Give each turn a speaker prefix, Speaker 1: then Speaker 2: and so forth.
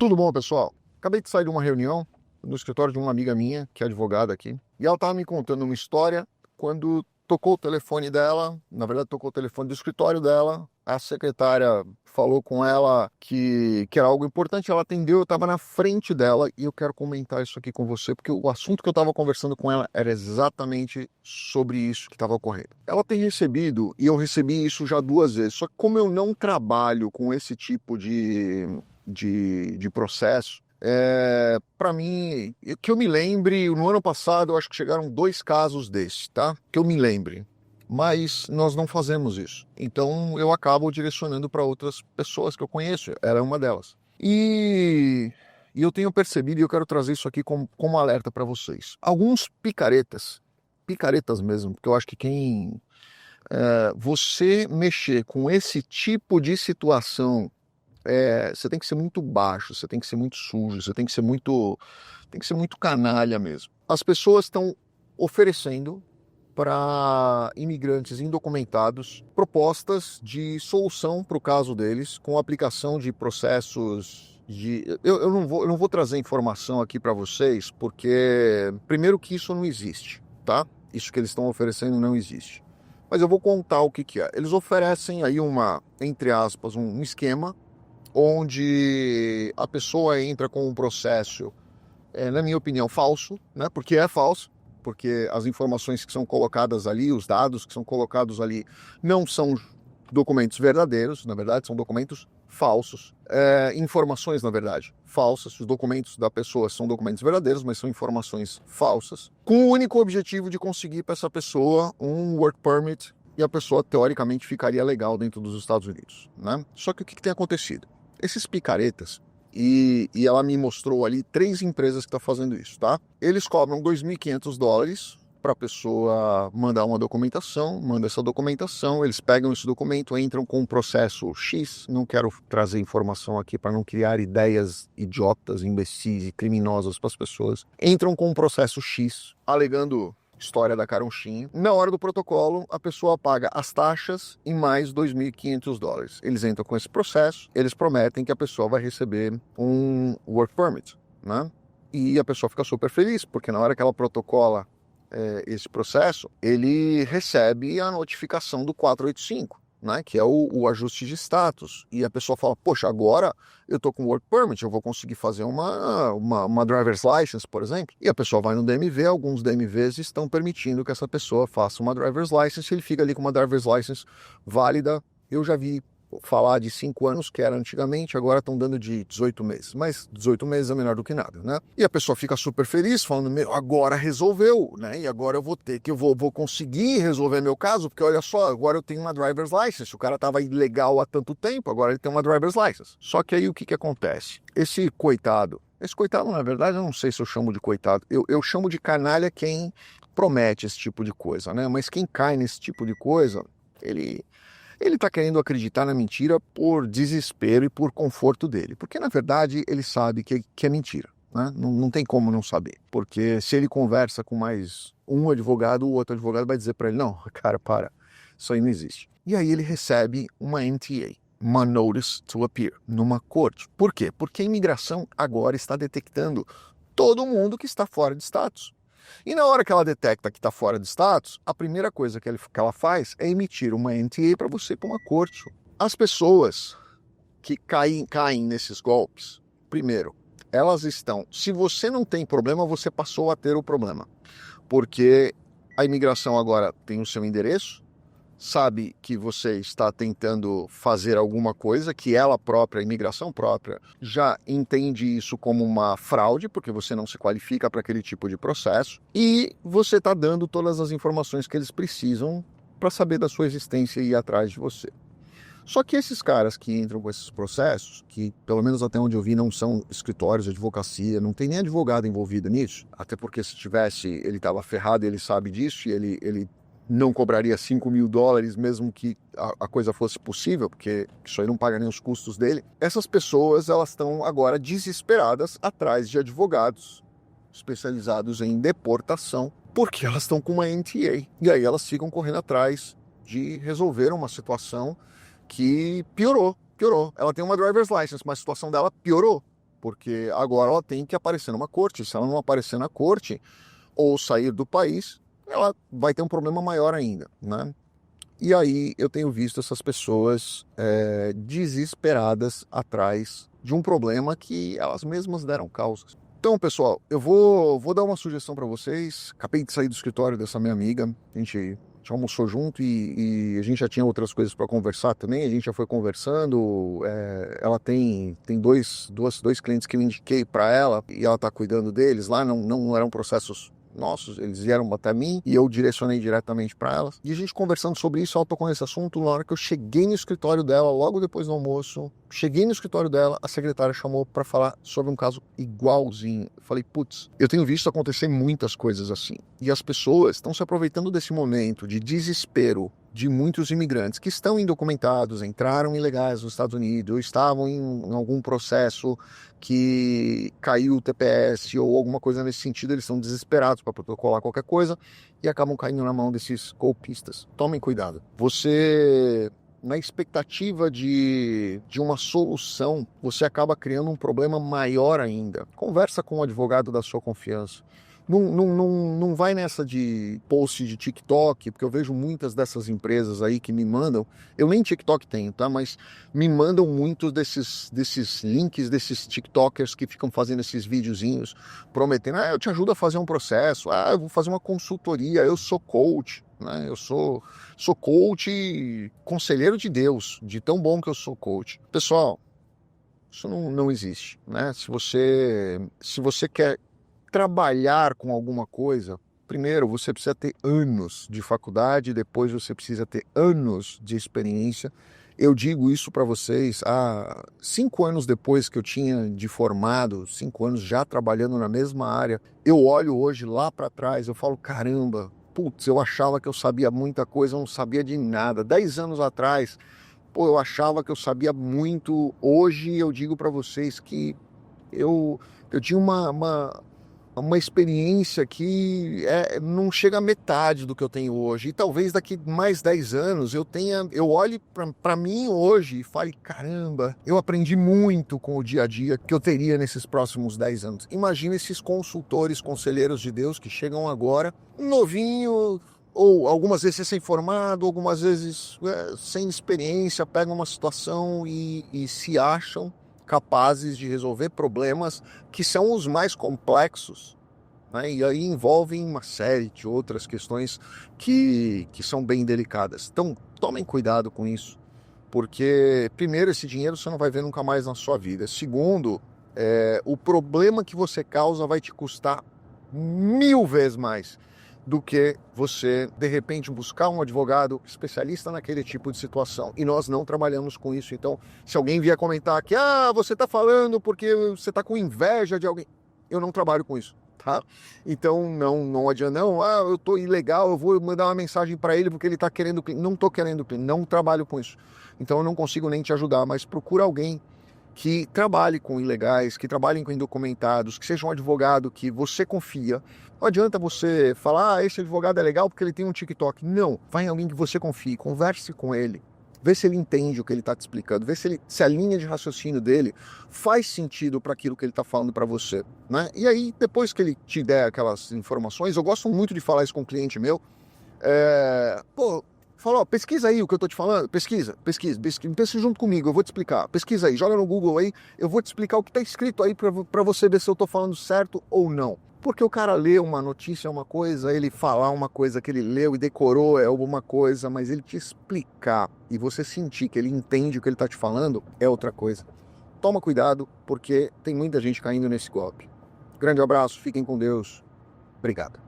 Speaker 1: Tudo bom, pessoal? Acabei de sair de uma reunião no escritório de uma amiga minha, que é advogada aqui, e ela estava me contando uma história quando tocou o telefone dela, na verdade tocou o telefone do escritório dela, a secretária falou com ela que era algo importante, ela atendeu, eu estava na frente dela e eu quero comentar isso aqui com você, porque o assunto que eu estava conversando com ela era exatamente sobre isso que estava ocorrendo. Ela tem recebido, e eu recebi isso já 2 vezes, só que como eu não trabalho com esse tipo de processo. Para mim, que eu me lembre, no ano passado eu acho que chegaram 2 casos desses, tá? Que eu me lembre. Mas nós não fazemos isso. Então eu acabo direcionando para outras pessoas que eu conheço. Ela é uma delas. E eu tenho percebido, e eu quero trazer isso aqui como alerta para vocês. Alguns picaretas mesmo, porque eu acho que você mexer com esse tipo de situação, você tem que ser muito baixo, você tem que ser muito sujo, você tem que ser muito canalha mesmo. As pessoas estão oferecendo para imigrantes indocumentados propostas de solução para o caso deles, com aplicação de processos de. Eu não vou trazer informação aqui para vocês, porque primeiro que isso não existe, tá? Isso que eles estão oferecendo não existe. Mas eu vou contar o que é. Eles oferecem aí entre aspas, um esquema onde a pessoa entra com um processo, na minha opinião, falso, né? Porque é falso, porque as informações que são colocadas ali, os dados que são colocados ali, não são documentos verdadeiros, na verdade, são documentos falsos. Informações, na verdade, falsas. Os documentos da pessoa são documentos verdadeiros, mas são informações falsas, com o único objetivo de conseguir para essa pessoa um work permit e a pessoa, teoricamente, ficaria legal dentro dos Estados Unidos, né? Só que o que tem acontecido? Esses picaretas, e ela me mostrou ali 3 empresas que estão fazendo isso, tá? Eles cobram $2.500 para a pessoa mandar uma documentação, manda essa documentação, eles pegam esse documento, entram com um processo X, não quero trazer informação aqui para não criar ideias idiotas, imbecis e criminosas para as pessoas, entram com um processo X, alegando história da caronchinha. Na hora do protocolo, a pessoa paga as taxas e mais $2.500. Eles entram com esse processo, eles prometem que a pessoa vai receber um work permit, né? E a pessoa fica super feliz, porque na hora que ela protocola esse processo, ele recebe a notificação do 485, né, que é o ajuste de status. E a pessoa fala, poxa, agora eu tô com work permit, eu vou conseguir fazer uma driver's license, por exemplo. E a pessoa vai no DMV, alguns DMVs estão permitindo que essa pessoa faça uma driver's license, ele fica ali com uma driver's license válida. Eu já vi falar de 5 anos, que era antigamente, agora estão dando de 18 meses. Mas 18 meses é menor do que nada, né? E a pessoa fica super feliz, falando, meu, agora resolveu, né? E agora eu vou conseguir resolver meu caso, porque olha só, agora eu tenho uma driver's license. O cara estava ilegal há tanto tempo, agora ele tem uma driver's license. Só que aí o que acontece? Esse coitado, na verdade, eu não sei se eu chamo de coitado, eu chamo de canalha quem promete esse tipo de coisa, né? Mas quem cai nesse tipo de coisa, ele está querendo acreditar na mentira por desespero e por conforto dele. Porque, na verdade, ele sabe que é mentira, né? Não tem como não saber. Porque se ele conversa com mais um advogado, o outro advogado vai dizer para ele, não, cara, para, isso aí não existe. E aí ele recebe uma NTA, uma Notice to Appear, numa corte. Por quê? Porque a imigração agora está detectando todo mundo que está fora de status. E na hora que ela detecta que está fora de status, a primeira coisa que ela faz é emitir uma NTA para você para uma corte. As pessoas que caem nesses golpes, primeiro, elas estão... Se você não tem problema, você passou a ter o problema. Porque a imigração agora tem o seu endereço, sabe que você está tentando fazer alguma coisa, que ela própria, a imigração própria, já entende isso como uma fraude, porque você não se qualifica para aquele tipo de processo, e você está dando todas as informações que eles precisam para saber da sua existência e ir atrás de você. Só que esses caras que entram com esses processos, que pelo menos até onde eu vi não são escritórios de advocacia, não tem nem advogado envolvido nisso, até porque se tivesse, ele estava ferrado, ele sabe disso, e ele não cobraria $5.000, mesmo que a coisa fosse possível, porque isso aí não paga nem os custos dele. Essas pessoas, elas estão agora desesperadas atrás de advogados especializados em deportação, porque elas estão com uma NTA. E aí elas ficam correndo atrás de resolver uma situação que piorou. Ela tem uma driver's license, mas a situação dela piorou. porque agora ela tem que aparecer numa corte. Se ela não aparecer na corte ou sair do país, ela vai ter um problema maior ainda, né? E aí eu tenho visto essas pessoas desesperadas atrás de um problema que elas mesmas deram causa. Então, pessoal, eu vou dar uma sugestão para vocês. Acabei de sair do escritório dessa minha amiga, a gente almoçou junto e a gente já tinha outras coisas para conversar também, a gente já foi conversando. Ela tem dois clientes que eu indiquei para ela e ela está cuidando deles lá, não eram processos nossos, eles vieram até mim e eu direcionei diretamente para elas. E a gente conversando sobre isso, ela tocou nesse assunto. Na hora que eu cheguei no escritório dela, logo depois do almoço, cheguei no escritório dela, a secretária chamou para falar sobre um caso igualzinho. Eu falei, putz, eu tenho visto acontecer muitas coisas assim. E as pessoas estão se aproveitando desse momento de desespero de muitos imigrantes que estão indocumentados, entraram ilegais nos Estados Unidos, ou estavam em algum processo que caiu o TPS ou alguma coisa nesse sentido, eles estão desesperados para protocolar qualquer coisa e acabam caindo na mão desses golpistas. Tomem cuidado. Você, na expectativa de uma solução, você acaba criando um problema maior ainda. Conversa com um advogado da sua confiança. Não vai nessa de post de TikTok, porque eu vejo muitas dessas empresas aí que me mandam, eu nem TikTok tenho, tá? Mas me mandam muitos desses links, desses TikTokers que ficam fazendo esses videozinhos, prometendo, eu te ajudo a fazer um processo, eu vou fazer uma consultoria, eu sou coach, né? Eu sou coach, conselheiro de Deus, de tão bom que eu sou coach. Pessoal, isso não existe, né? Se você quer trabalhar com alguma coisa, primeiro você precisa ter anos de faculdade, depois você precisa ter anos de experiência. Eu digo isso para vocês há 5 anos depois que eu tinha de formado, 5 anos já trabalhando na mesma área. Eu olho hoje lá para trás, eu falo, caramba, putz, eu achava que eu sabia muita coisa, eu não sabia de nada. 10 anos atrás, eu achava que eu sabia muito. Hoje eu digo para vocês que eu tinha uma experiência que não chega à metade do que eu tenho hoje. E talvez daqui mais 10 anos eu olhe para mim hoje e fale, caramba, eu aprendi muito com o dia a dia que eu teria nesses próximos 10 anos. Imagina esses consultores, conselheiros de Deus que chegam agora, novinho, ou algumas vezes sem formado, algumas vezes sem experiência, pegam uma situação e se acham capazes de resolver problemas que são os mais complexos, né? E aí envolvem uma série de outras questões que são bem delicadas. Então, tomem cuidado com isso, porque, primeiro, esse dinheiro você não vai ver nunca mais na sua vida. Segundo, o problema que você causa vai te custar 1000 vezes mais do que você, de repente, buscar um advogado especialista naquele tipo de situação. E nós não trabalhamos com isso. Então, se alguém vier comentar que você está falando porque você está com inveja de alguém, eu não trabalho com isso, tá? Então, não adianta, eu estou ilegal, eu vou mandar uma mensagem para ele porque ele está querendo... Não estou querendo, não trabalho com isso. Então, eu não consigo nem te ajudar, mas procura alguém que trabalhe com ilegais, que trabalhem com indocumentados, que seja um advogado que você confia. Não adianta você falar, esse advogado é legal porque ele tem um TikTok. Não, vai em alguém que você confie, converse com ele, vê se ele entende o que ele está te explicando, vê se a linha de raciocínio dele faz sentido para aquilo que ele está falando para você, né? E aí, depois que ele te der aquelas informações, eu gosto muito de falar isso com um cliente meu, falou, pesquisa aí o que eu tô te falando, pesquisa junto comigo, eu vou te explicar, pesquisa aí, joga no Google aí, eu vou te explicar o que tá escrito aí para você ver se eu tô falando certo ou não. Porque o cara lê uma notícia é uma coisa, ele falar uma coisa que ele leu e decorou é alguma coisa, mas ele te explicar e você sentir que ele entende o que ele tá te falando é outra coisa. Toma cuidado, porque tem muita gente caindo nesse golpe. Grande abraço, fiquem com Deus. Obrigado.